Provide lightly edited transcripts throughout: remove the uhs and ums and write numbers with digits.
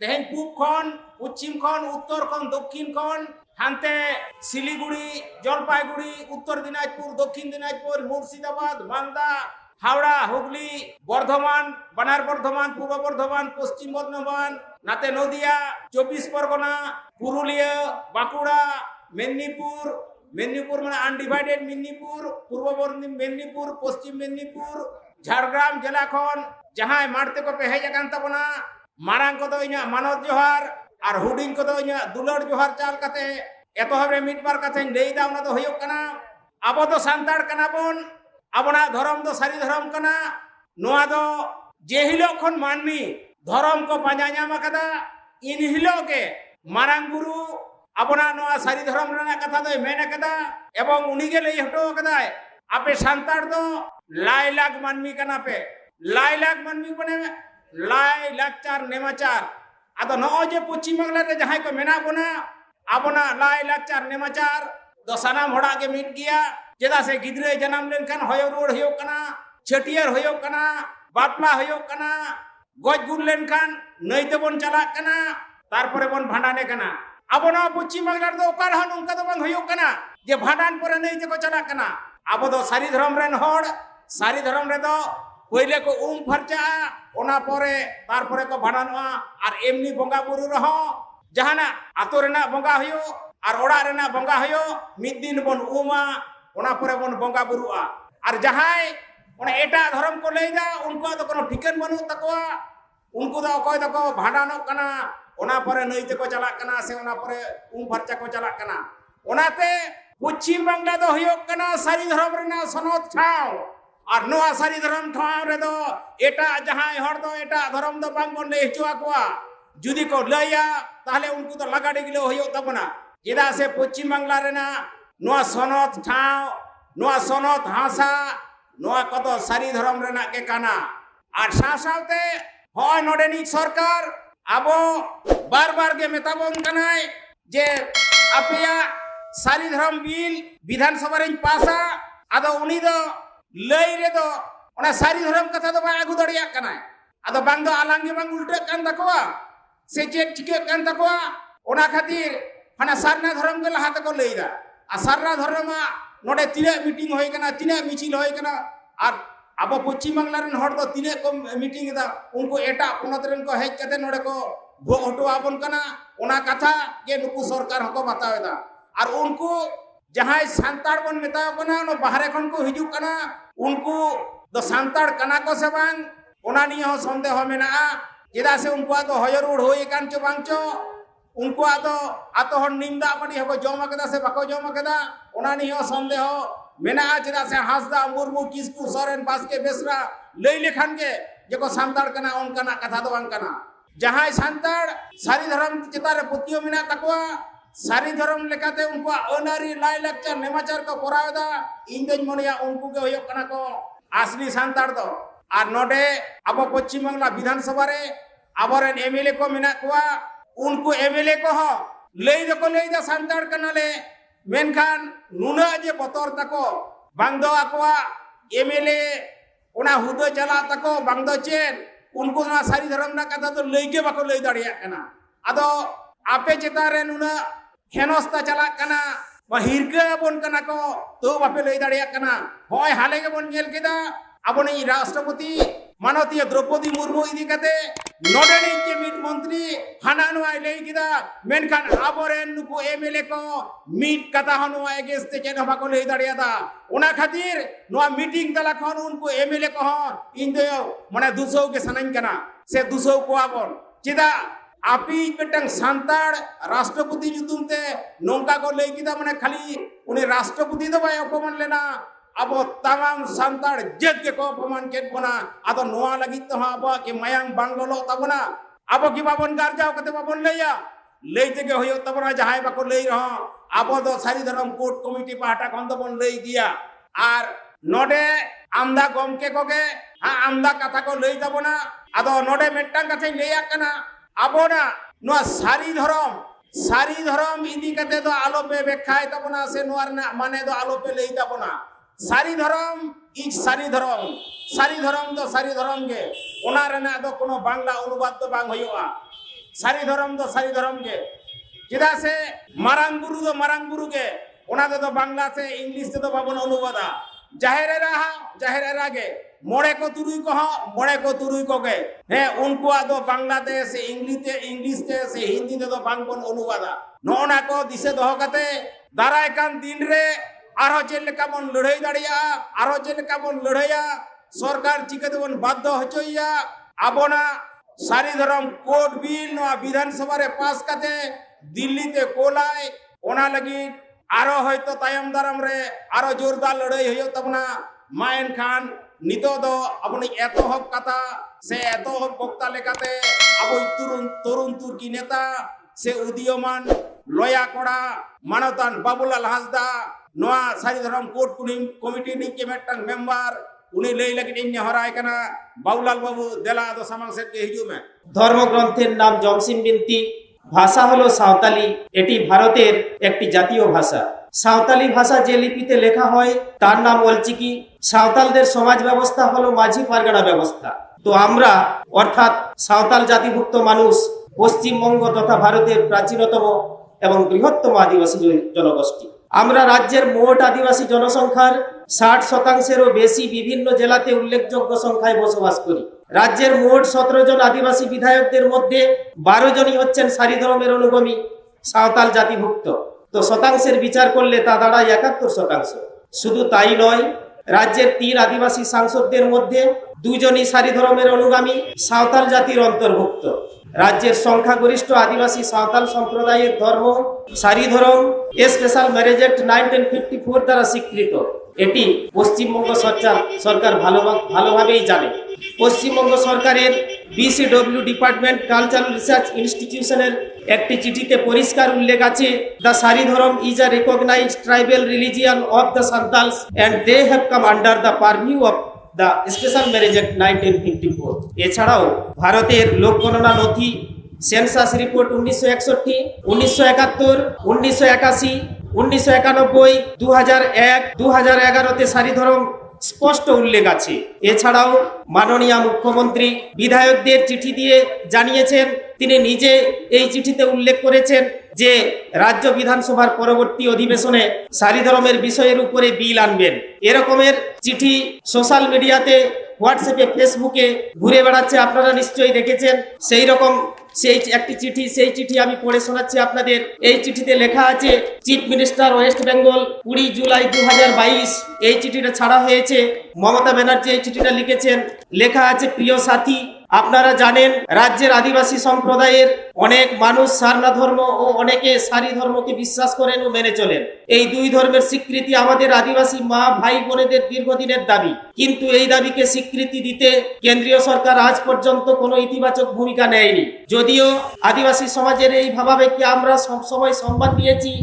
तेहें पूब खन पश्चिम खन उत्तर खन दक्षिण खन हानते सिलीगुड़ी जलपाईगुड़ी उत्तर दिनाजपुर दक्षिण दिनाजपुर मुर्शिदाबाद मालदा हावड़ा हुगली बर्धमान बनार बर्धमान पूर्व बर्धमान पश्चिम बर्धमान नाते नदिया 24 परगना पुरुलिया बांकुड़ा मेदिनीपुर मेदिनीपुर माने अनडिवाइडेड मेदिनीपुर पूर्व मेदिनीपुर पश्चिम मेदिनीपुर झारग्राम जिला खन जहां मारते को पे हेज आकान तबना मारांग को दो इना मानव जोहार और हुडिंग को दो इना दुलड़ जोहार चाल कते एतोहब रे मिट बार कते लेइदा उना दो होयो कना आबो दो सांताड़ कना बोन आबोना धर्म दो सारी धर्म कना नोआ दो जे हिलो खन मानमी धर्म को पांजा ᱧᱟᱢ akada इन हिलो के मारांग गुरु आबोना नोआ सारी धर्म रेना कथा दो मेन akada एवं उनी के लई हटो akada आपे सांताड़ दो लाई लाख मानमी कना पे लाई लाख मानमी बने लाई लाचार नेमाचार आदो नओ जे पश्चिम बांगला रे जहां को मेना बोना आबोना लाई लाचार नेमाचार दो सानाम होड़ा के मिट गया चेदा से गिद्रे जन्म लेनखान होयो रोड होयो कना छटियर होयो कना बापला होयो कना गज गुल लेनखान नईते बोन चला कना तारपरे बोन भांडाने कना आबोना पश्चिम बांगला दो ओकार हन उनका दो बांग होयो कना जे भांडान परे नईते को चला कना आबो दो सारी धर्म रेन होड़ सारी धर्म रे दो पहले को फरचा ओना परे तारपरे को भांडानवा और एमनी बंगा बुरु रहो जहाना आतो रेना बंगा होयो और ओड़ा रेना बंगा होयो मिद दिन बोन उमा ओना परे बोन बंगा बुरुआ और जहां ओना एटा धर्म को लेदा उनको तो कोनो ठिकान बनु तकवा उनको दो अकय दको भांडानो कना ओना परे नईते को चला कना से ओना परे फरचा को चला कना ओनाते पश्चिम बांगला दो होयो कना सारी धर्म रेना सनद ठाव और नोआ सारी धर्म ठाव रे दो एटा जहां हर दो एटा धर्म दो बांग बोन ले हिचुआ कोआ जुदी को लया ताहले उनको तो लगाड़ी गिलो होयो तबना चेदा से पश्चिम बांगला रेना नोआ सनद ठाव नोआ सनद हासा नोआ कदो सारी धर्म रेना के काना और सासावते होय नोडेनी सरकार आबो बार बार के मेताबोन कनाय जे अपिया सारी धर्म बिल विधानसभा रे पासा आदो उनी दो लई रे दो ओना सारी धर्म कथा दो बाय आगु दड़िया कनाय आदो बांग दो आलांगे बांग उल्टे कान तकवा से चेक चिके कान तकवा ओना खातिर हाना सारना धर्म के लहा तको लईदा आ सारना धर्म नोडे तिने मीटिंग होय कना तिने मिचिल होय कना और अब पश्चिम बांगला रेन हर दो तिने को मीटिंग दा उनको एटा पोनत रेन को हेज कते नोडे को भो हटो आबन कना ओना कथा के नुकु सरकार हको बतावेदा और उनको जहां सांताड़ बन मेताव कना नो बाहरे खन को हिजु कना उनको दो सांताड़ कना को से बांग ओना निये हो संदेह मेना चेदा से उनको तो हयरुड़ होय कान चो बांग चो उनको आतो हन निंदा पड़ी हको जमा कदा से बाको जमा कदा ओना निये हो संदेह मेना चेदा से हासदा मुर्मू किसकु सोरेन बास्के बेसरा लई लेखान के जेको सांताड़ कना उनका कथा दो बांग कना जहां सांताड़ सारी धर्म चितारे पुतियो मेना तकवा सारी धर्म लेकाते उनको अनारी लाई लाचार नेमाचार को कोरावदा इंदन मनिया उनको के होयो कना को असली सांताड़ दो और नोडे अब पश्चिम बांगला विधानसभा रे आबरेन एमएलए को मेना कोआ उनको एमएलए को हो लई दको लईदा सांताड़ कनाले मेनखान नुना जे बतर तको बांगदो आकोआ एमएलए ओना हुदो चला तको बांगदो चेन उनको ना सारी धर्म ना कथा तो लईगे बाको लई दाड़िया कना आदो आपे चेतारे नुना हेनस्ता चला कना हिरके बोन कना को तो बापे लई दाड़िया कना होय हाले के बोन नेल केदा आबोनी राष्ट्रपति माननीय द्रौपदी मुर्मू इदी कते नोडेनी के मिट मंत्री हानानुआई लई केदा मेनखान आबोरेन नुकु एमएलए को मिट कथा हनुआ एगेस्ते चेन बाको लई दाड़िया दा ओना खातिर नोआ मीटिंग तला खन उनको एमएलए को इन दो माने दुसौ के सनाइन कना से दुसौ को आबोन चेदा आपी पेटंग सांताड़ राष्ट्रपति जुतुमते नोंका को लई किदा माने खाली उनी राष्ट्रपति दो बाय अपमान लेना अब तमाम सांताड़ जग के को अपमान के बना आदो नोआ लगी तो अब के मयांग बांगलो तबना अब की बाबन गार जाओ कते बाबन लैया लईते के होयो तबना जहाय बाको लई रहो अब दो सारी धर्म कोर्ट कमिटी पाटा खन दबन लई दिया और नोडे आमदा गमके कोगे हां आमदा कथा को लई तबना आदो नोडे मेटटांग कथा लैया कना आबोना नोआ सारी धर्म इदी कते दो आलो पे बेखाय तबना से नोआर ना माने दो आलो पे लई तबना सारी धर्म सारी धर्म दो सारी धर्म के ओना रेना दो कोनो बांगला अनुवाद तो बांग होयोआ सारी धर्म दो सारी धर्म के चेदा से मारांग बुरु के ओना दो बांग्ला से इंग्लिश ते दो बाबन अनुवादा जाहेर गे मोड़े को तुरुई को गे हे उनको दो बांग्लादेश से इंग्लिश ते से हिंदी ते दो बांगबन अनुवादा नोना को दिसे दो कते दाराय कान दिन रे आरो चेलेका बन लड़ाई दाड़िया आरो चेलेका बन लड़ाइया सरकार चिकाते बन बाध्य होचोइया आबोना सारी धर्म कोड बिल नोआ विधानसभा रे पास काते दिल्ली ते कोलाय ओना लगी आरो होयतो तायम दाराम रे आरो जोरदार लड़ाई होयो तबना मायन खान नितो दो अपनी एतोहब कथा से एतोहब बक्ता लेकाते अबो तरुण तुर्की नेता से उदीयमान लया कोड़ा मानवतान बाबुलाल हांसदा नोआ सारी धर्म कोड कमिटी नि के मेटन मेंबर उनी लई लगिन इन हराय कना बाबुलाल बाबू देला दो सामांग सेट के हिजु में ধর্মগ্রন্থের নাম জমসিম বিনতি। ভাষা হলো সাঁওতালি। এটি ভারতের একটি জাতীয় ভাষা। সাঁওতালি ভাষা যে লিপিতে লেখা হয় তার নাম অলচিকি। সাঁওতালদের সমাজ ব্যবস্থা হলো মাঝি পারগানা ব্যবস্থা। তো আমরা অর্থাৎ সাঁওতাল জাতিভুক্ত মানুষ পশ্চিমবঙ্গ তথা ভারতের প্রাচীনতম এবং বৃহত্তম আদিবাসী জনগোষ্ঠী। আমরা রাজ্যের মোট আদিবাসী জনসংখ্যার 60%-এরও বেশি বিভিন্ন জেলাতে উল্লেখযোগ্য সংখ্যায় বসবাস করি। রাজ্যের মোট 17 জন আদিবাসী বিধায়কদের মধ্যে 12 জনই হচ্ছেন সারি ধর্মের অনুগামী সাঁওতাল জাতিভুক্ত। তো শতাংশের বিচার করলে তা দাঁড়ায় 71%। শুধু তাই নয়, রাজ্যের 3 আদিবাসী সাংসদদের মধ্যে 2 জনই সারি ধর্মের অনুগামী সাঁওতাল জাতির অন্তর্ভুক্ত। রাজ্যের সংখ্যাগরিষ্ঠ আদিবাসী সাঁওতাল সম্প্রদায়ের ধর্ম সারি ধর্ম স্পেশাল ম্যারেজ অ্যাক্ট 1954 দ্বারা স্বীকৃত। এটি পশ্চিমবঙ্গ সরকার ভালোভাবেই জানে। পশ্চিমবঙ্গ সরকারের বিসিডব্লিউ ডিপার্টমেন্ট কালচারাল রিসার্চ ইনস্টিটিউশনের একটি চিঠিতে পরিষ্কার উল্লেখ আছে, the Sari Dharma is a recognised tribal religion of the Santals and they have come under the purview of the special marriage act 1954। এছাড়াও ভারতের লোকগণনা নথি সেন্সাস রিপোর্ট 1961, 1971, 1981, 1991, 2001, 2011-তে সারি ধর্ম স্পষ্ট উল্লেখ আছে। এছাড়াও মাননীয় মুখ্যমন্ত্রী বিধায়কদের চিঠি দিয়ে জানিয়েছেন, তিনি নিজে এই চিঠিতে উল্লেখ করেছেন যে রাজ্য বিধানসভার পরবর্তী অধিবেশনে সারি ধর্মের বিষয়ের উপরে বিল আনবেন। এরকমের চিঠি সোশ্যাল মিডিয়াতে হোয়াটসঅ্যাপে ফেসবুকে ঘুরে বেড়াচ্ছে, আপনারা নিশ্চয়ই দেখেছেন। সেই একটি চিঠি, সেই চিঠি আমি পড়ে শোনাচ্ছি আপনাদের। এই চিঠিতে লেখা আছে, chief minister West Bengal 20 July 2022। এই চিঠিটা ছাড়া হয়েছে। মমতা ব্যানার্জি এই চিঠিটা লিখেছেন। লেখা আছে, প্রিয় সাথী, আপনারা জানেন রাজ্যের আদিবাসী সম্প্রদায়ের অনেক মানুষ সারনা ধর্ম ও অনেকে সারি ধর্মকে বিশ্বাস করেন ও মেনে চলেন। এই দুই ধর্মের স্বীকৃতি আমাদের আদিবাসী মা ভাই বোনেদের দীর্ঘদিনের দাবি, কিন্তু এই দাবিকে স্বীকৃতি দিতে কেন্দ্রীয় সরকার আজ পর্যন্ত কোনো ইতিবাচক ভূমিকা নেয়নি। যদিও আদিবাসী সমাজের এই ভাবাবেগকে আমরা সবসময় সম্মান দিয়েছি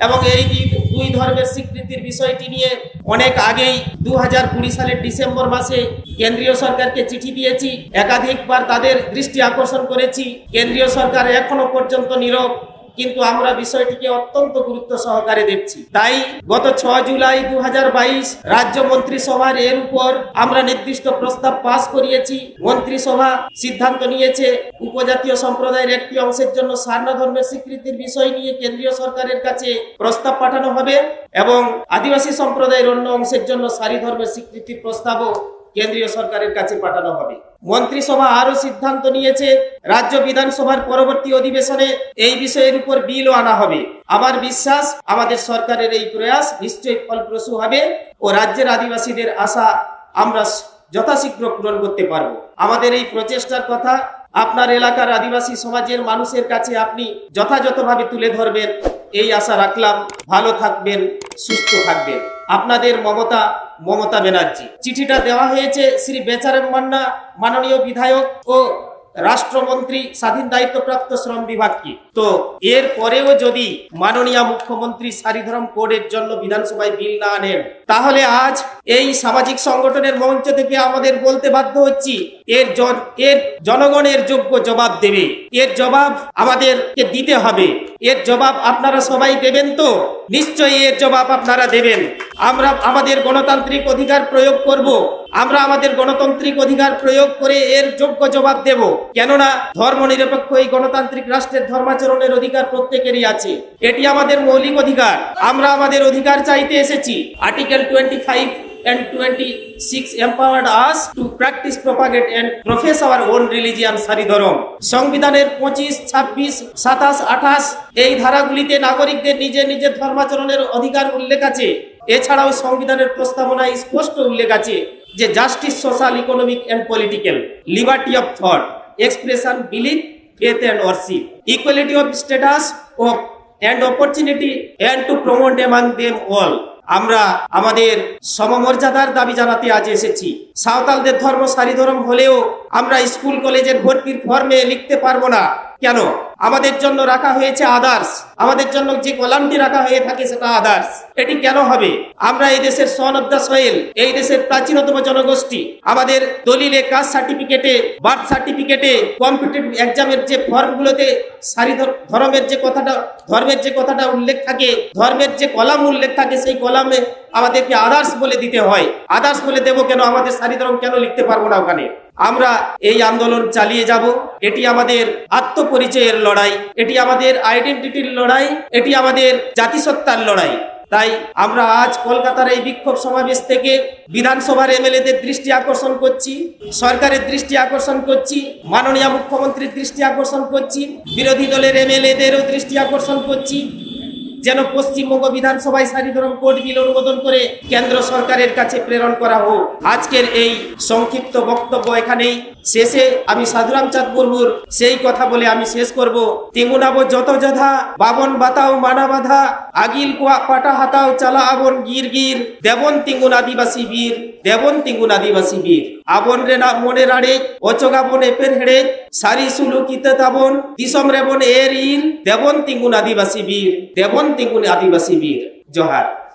এবং এই দুই ধর্মের স্বীকৃতির বিষয়টি নিয়ে অনেক আগেই 2020 সালের ডিসেম্বর মাসে কেন্দ্রীয় সরকারকে চিঠি দিয়েছি। একাধিকবার তাদের দৃষ্টি আকর্ষণ করেছি। কেন্দ্রীয় সরকার এখনো পর্যন্ত নীরব, কিন্তু আমরা বিষয়টিকে অত্যন্ত গুরুত্ব সহকারে দেখছি। তাই গত 6 জুলাই 2022 রাজ্য মন্ত্রিসভার এর উপর আমরা নির্দিষ্ট প্রস্তাব পাস করিয়েছি। মন্ত্রিসভা সিদ্ধান্ত নিয়েছে উপজাতীয় সম্প্রদায়ের একটি অংশের জন্য সারনা ধর্মের স্বীকৃতির বিষয় নিয়ে কেন্দ্রীয় সরকারের কাছে প্রস্তাব পাঠানো হবে এবং আদিবাসী সম্প্রদায়ের অন্য অংশের জন্য সারি ধর্মের স্বীকৃতির প্রস্তাবও কেন্দ্রীয় সরকারের কাছে পাঠানো হবে। মন্ত্রিসভা আরো সিদ্ধান্ত নিয়েছে, রাজ্য বিধানসভার পরবর্তী অধিবেশনে এই বিষয়ের উপর বিলও আনা হবে। আমার বিশ্বাস আমাদের সরকারের এই প্রয়াস নিশ্চয়ই ফলপ্রসূ হবে ও রাজ্যের আদিবাসীদের আশা আমরা যথাশীঘ্র পূরণ করতে পারব। আমাদের এই প্রচেষ্টার কথা আপনার এলাকার আদিবাসী সমাজের মানুষের কাছে আপনি যথাযথভাবে তুলে ধরবেন, এই আশা রাখলাম। ভালো থাকবেন, সুস্থ থাকবেন। আপনাদের মমতা ব্যানার্জি। চিঠিটা দেওয়া হয়েছে শ্রী বেচারাম মান্না, মাননীয় বিধায়ক ও রাষ্ট্রমন্ত্রী, স্বাধীন দায়িত্বপ্রাপ্ত শ্রম বিভাগকে। তো এর পরেও যদি মাননীয় মুখ্যমন্ত্রী সারি ধর্ম কোডের জন্য বিধানসভায় বিল না আনেন, তাহলে আজ এই সামাজিক সংগঠনের মঞ্চ থেকে আমাদের বলতে বাধ্য হচ্ছি, এর জনগণের যোগ্য জবাব দেবে। এর জবাব আমাদেরকে দিতে হবে। এর জবাব আপনারা সবাই দেবেন তো? নিশ্চয়ই এর জবাব আপনারা দেবেন। আমরা আমাদের গণতান্ত্রিক অধিকার প্রয়োগ করব। আমরা আমাদের গণতান্ত্রিক অধিকার প্রয়োগ করে এর যোগ্য জবাব দেব। কেননা ধর্মনিরপেক্ষ এই গণতান্ত্রিক রাষ্ট্রের ধর্মাচরণের অধিকার প্রত্যেকেরই আছে। এটি আমাদের মৌলিক অধিকার। আমরা আমাদের অধিকার চাইতে এসেছি। Article 25 and 26 empowered us to practice, propagate and profess our own religion, সারি ধর্ম। সংবিধানের 25, 26, 27, 28 এই ধারাগুলিতে নাগরিকদের নিজের নিজের ধর্মাচরণের অধিকার উল্লেখ আছে। এছাড়াও সংবিধানের প্রস্তাবনায় স্পষ্ট উল্লেখ আছে যে justice, social, economic and political, liberty of thought, expression, belief, faith and worship, equality of status of and opportunity and to promote among them all. আমরা আমাদের সমমর্যাদার দাবি জানাতে আজ এসেছি। সাঁওতালদের ধর্ম সারি ধর্ম হলেও আমরা স্কুল কলেজের ভর্তির ফর্মে লিখতে পারবো না। কেন? আমাদের জন্য রাখা হয়েছে আদার্স। আমাদের জন্য যে কলামটি রাখা হয়ে থাকে সেটা আদার্স। এটি কেন হবে? আমরা এই দেশের সন অফ দ্য সয়েল, এই দেশের প্রাচীনতম জনগোষ্ঠী। আমাদের দলিলে, কাস্ট সার্টিফিকেটে, বার্থ সার্টিফিকেটে, কম্পিটিটিভ এক্সামের যে ফর্মগুলোতে সারি ধর্মের যে কথাটা উল্লেখ থাকে, ধর্মের যে কলাম উল্লেখ থাকে, সেই কলামে আমাদেরকে আদার্স বলে দিতে হয়। আদার্স বলে দেবো কেন? আমাদের সারি ধর্ম কেন লিখতে পারবো না ওখানে? আমরা এই আন্দোলন চালিয়ে যাব। এটি আমাদের আত্মপরিচয়ের লড়াই, এটি আমাদের আইডেন্টিটির লড়াই, এটি আমাদের জাতিসত্তার লড়াই। তাই আমরা আজ কলকাতার এই বিক্ষোভ সমাবেশ থেকে বিধানসভার এমএলএদের দৃষ্টি আকর্ষণ করছি, সরকারের দৃষ্টি আকর্ষণ করছি, মাননীয় মুখ্যমন্ত্রীর দৃষ্টি আকর্ষণ করছি, বিরোধী দলের এমএলএদেরও দৃষ্টি আকর্ষণ করছি যেন পশ্চিমবঙ্গ বিধানসভায় সারি ধর্ম কোড বিল অনুমোদন করে কেন্দ্র সরকারের কাছে প্রেরণ করা হোক। আজকের এই সংক্ষিপ্ত বক্তব্য এখানেই শেষে আমি সাধুরাম চাঁদ মুর্মুর সেই কথা বলে আমি শেষ করব। তিঙ্গুনাব যত যথা বাবন বাতাও মানা বাধা, আগিল কুয়া পাটা হাতাও চালা আবন গির গির, দেবন তিঙ্গুন আদিবাসী বীর, দেবন তিঙ্গুন আদিবাসী বীর। আবন রে না মনে রাড়ে অচগাবন এপের হেড়ে, সারি সুলুকিতে তাবন দিসম রেবন এর ইল, দেবন তিঙ্গুন আদিবাসী বীর, দেবন তিঙ্গুন আদিবাসী বীর। জোহার।